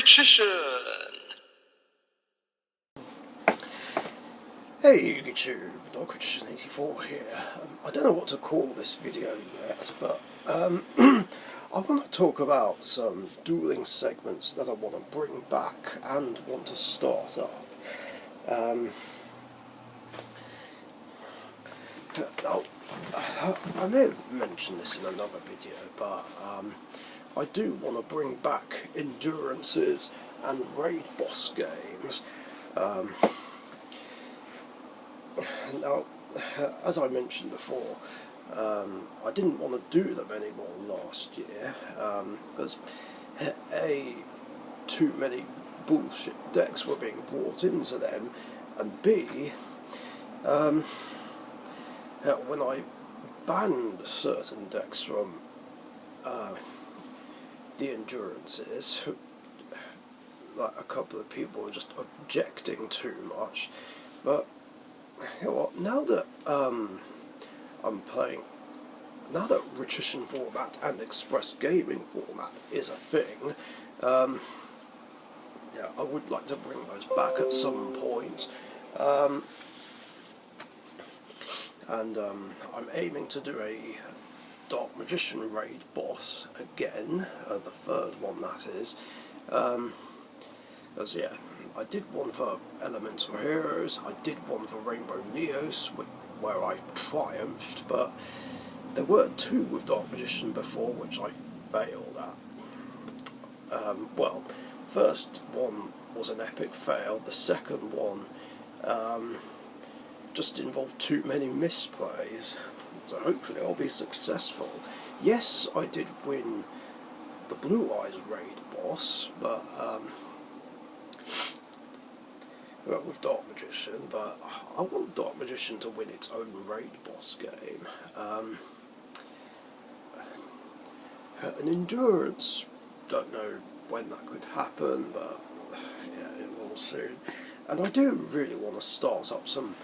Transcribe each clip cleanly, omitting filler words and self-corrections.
magician. Hey YouTube, Magician84 here. I don't know what to call this video yet, but I want to talk about some dueling segments that I want to bring back and want to start up. Now, I may have mentioned this in another video, but I do want to bring back endurances and raid boss games. Now, as I mentioned before, I didn't want to do them anymore last year, because A, too many bullshit decks were being brought into them, and B, when I banned certain decks from the endurances, like a couple of people were just objecting too much, but you know what, now that I'm playing, now that Magician format and Express Gaming format is a thing, yeah, I would like to bring those back at some point, and I'm aiming to do a Dark Magician raid boss again, the third one that is, because yeah, I did one for Elemental Heroes, I did one for Rainbow Neos, where I triumphed, but there were two with Dark Magician before which I failed at. Well, first one was an epic fail, the second one just involved too many misplays, so hopefully I'll be successful. Yes, I did win the Blue Eyes raid boss, but with Dark Magician, but I want Dark Magician to win its own raid boss game. An endurance, don't know when that could happen, but yeah, it will soon. And I do really want to start up some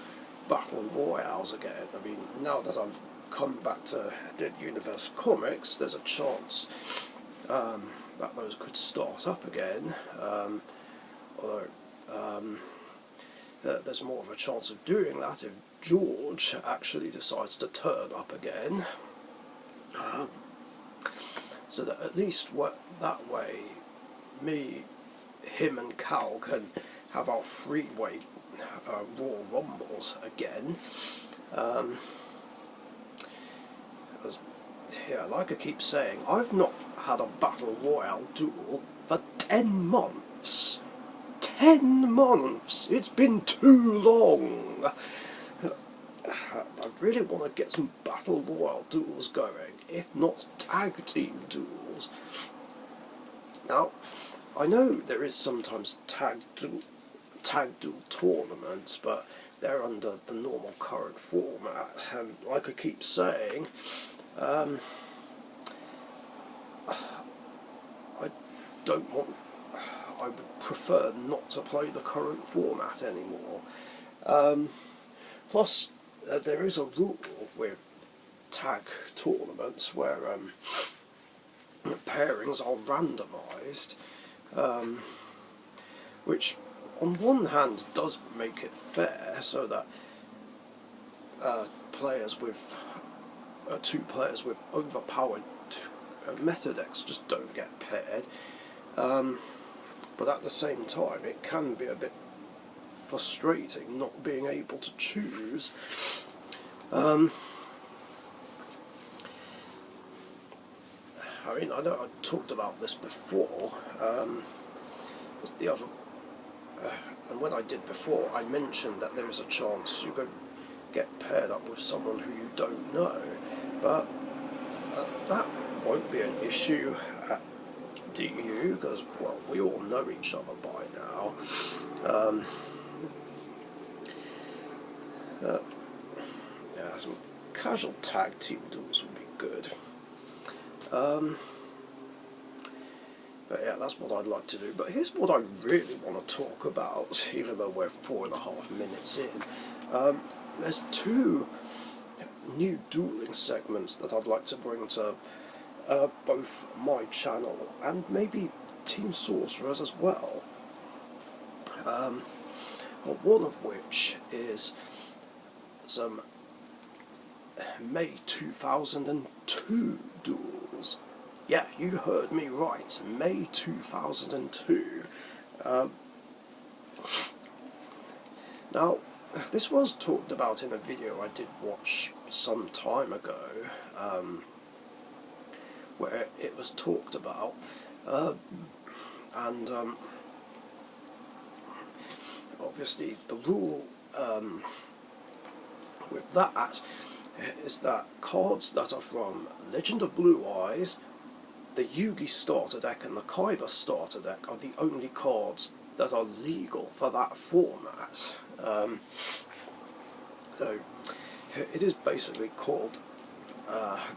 Battle Royales again. I mean, now that I've come back to Dead Universe Comics, there's a chance that those could start up again, although there's more of a chance of doing that if George actually decides to turn up again, so that at least that way me, him and Cal can have our three-way Royal Rumbles again. Yeah, like I keep saying, I've not had a Battle Royale duel for 10 months. 10 months! It's been too long! I really want to get some Battle Royale duels going, if not tag team duels. Now, I know there is sometimes tag duel tournaments, but they're under the normal current format, and like I keep saying, I would prefer not to play the current format anymore. Plus, there is a rule with tag tournaments where pairings are randomised, which on one hand does make it fair, so that two players with overpowered meta decks just don't get paired, but at the same time it can be a bit frustrating not being able to choose. I mean, I know I talked about this before, and when I did before, I mentioned that there is a chance you could get paired up with someone who you don't know, but that won't be an issue at DU, because, well, we all know each other by now. Yeah, some casual tag team duels would be good. But yeah, that's what I'd like to do. But here's what I really want to talk about, even though we're 4.5 minutes in. There's two new dueling segments that I'd like to bring to both my channel and maybe team sorcerers as well. One of which is some May 2002 duels. Yeah, you heard me right, May 2002. Now, this was talked about in a video I did watch some time ago, where it was talked about, and obviously the rule with that is that cards that are from Legend of Blue Eyes, the Yugi starter deck and the Kaiba starter deck are the only cards that are legal for that format. So it is basically called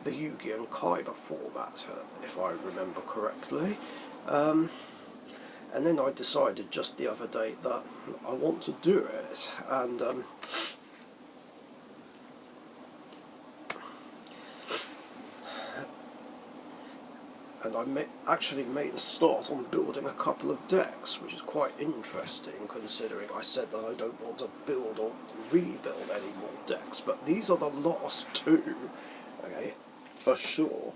the Yugi and Kaiba format, if I remember correctly. And then I decided just the other day that I want to do it, and I actually made a start on building a couple of decks, which is quite interesting considering I said that I don't want to build or rebuild any more decks, but these are the last two, okay, for sure.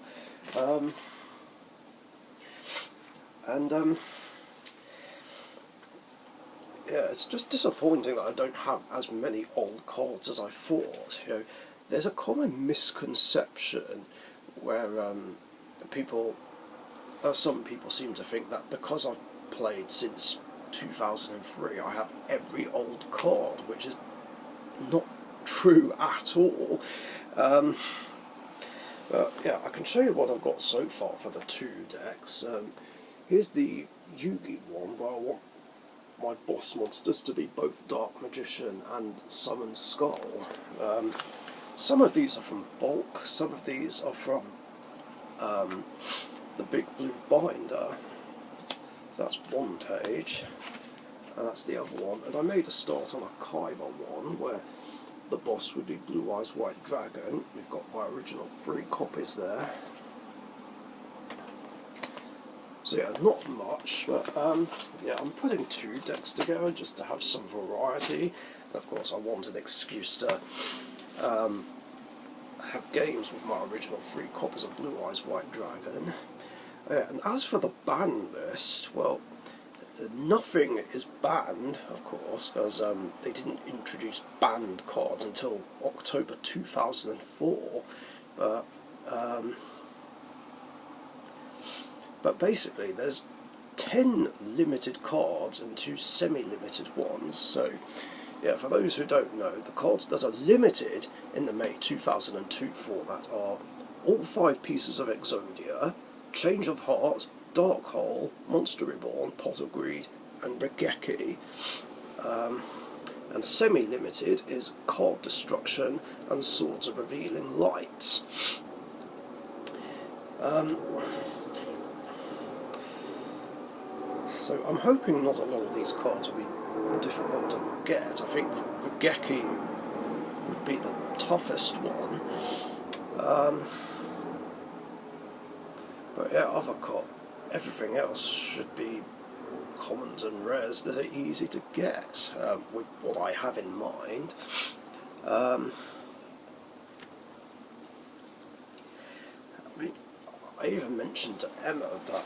Yeah, it's just disappointing that I don't have as many old cards as I thought. You know, there's a common misconception where some people seem to think that because I've played since 2003, I have every old card, which is not true at all. But yeah, I can show you what I've got so far for the two decks. Here's the Yugi one, where I want my boss monsters to be both Dark Magician and Summon Skull. Some of these are from bulk, some of these are from the big blue binder. So that's one page, and that's the other one. And I made a start on a Kaiba one, where the boss would be Blue Eyes White Dragon. We've got my original 3 copies there. So yeah, not much, but yeah, I'm putting 2 decks together just to have some variety. And of course, I want an excuse to have games with my original 3 copies of Blue Eyes White Dragon. And as for the ban list, well, nothing is banned, of course, because they didn't introduce banned cards until October 2004, but basically there's 10 limited cards and 2 semi-limited ones. So yeah, for those who don't know, the cards that are limited in the May 2002 format are all 5 pieces of Exodia, Change of Heart, Dark Hole, Monster Reborn, Pot of Greed, and Regeki. And semi-limited is Card Destruction and Swords of Revealing Light. So I'm hoping not a lot of these cards will be difficult to get. I think Regeki would be the toughest one. But yeah, everything else should be commons and rares that are easy to get, with what I have in mind. I even mentioned to Emma that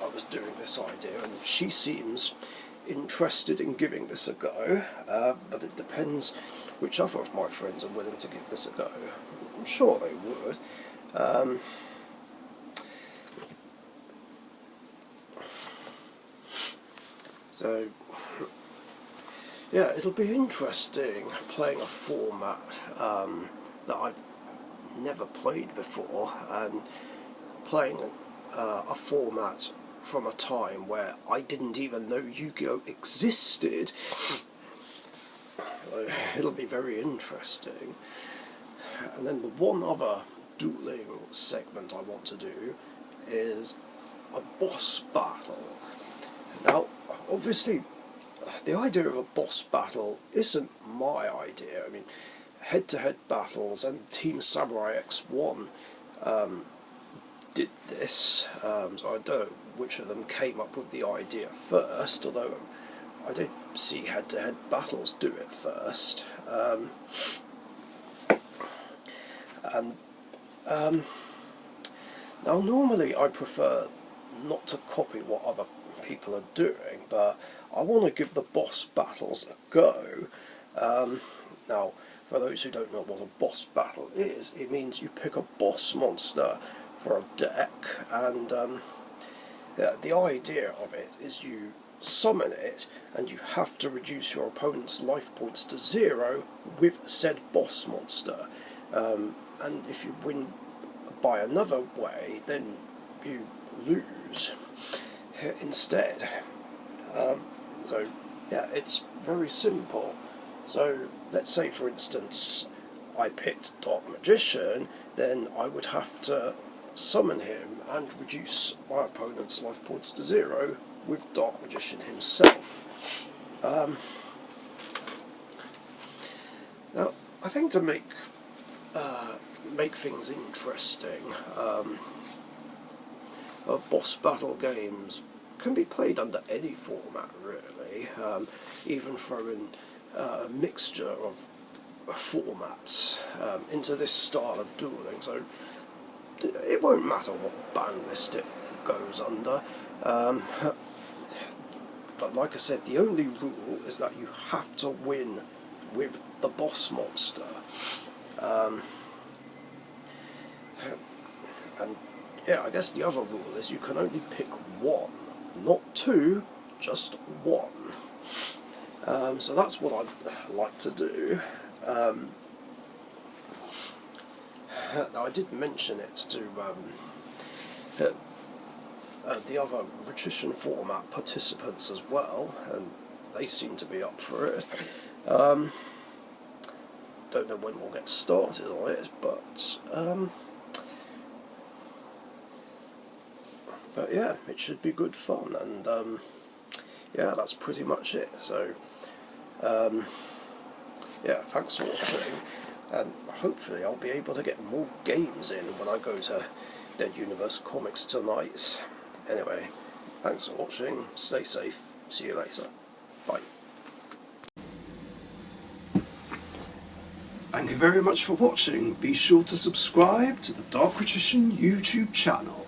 I was doing this idea, and she seems interested in giving this a go, but it depends which other of my friends are willing to give this a go. I'm sure they would. So, yeah, it'll be interesting playing a format that I've never played before, and playing a format from a time where I didn't even know Yu-Gi-Oh! Existed. It'll be very interesting. And then the one other dueling segment I want to do is a boss battle. Now, obviously, the idea of a boss battle isn't my idea. I mean, head-to-head battles and Team Samurai X1 did this, so I don't know which of them came up with the idea first, although I don't see head-to-head battles do it first. Now normally I prefer not to copy what other people are doing, but I want to give the boss battles a go. Now, for those who don't know what a boss battle is, it means you pick a boss monster for a deck, and the idea of it is you summon it, and you have to reduce your opponent's life points to 0 with said boss monster. And if you win by another way, then you lose instead. So yeah, it's very simple. So let's say, for instance, I picked Dark Magician, then I would have to summon him and reduce my opponent's life points to 0 with Dark Magician himself. Now, I think to make things interesting, boss battle games can be played under any format, really, even throwing a mixture of formats into this style of duelling, so it won't matter what ban list it goes under. But like I said, the only rule is that you have to win with the boss monster. And yeah, I guess the other rule is you can only pick one, not 2, just 1. So that's what I'd like to do. Now I did mention it to the other magician format participants as well, and they seem to be up for it. Don't know when we'll get started on it, but yeah, it should be good fun, and yeah, that's pretty much it. So yeah, thanks for watching, and hopefully I'll be able to get more games in when I go to Dead Universe Comics tonight. Anyway, thanks for watching, stay safe, see you later, bye. Thank you very much for watching. Be sure to subscribe to the Dark Magician YouTube channel.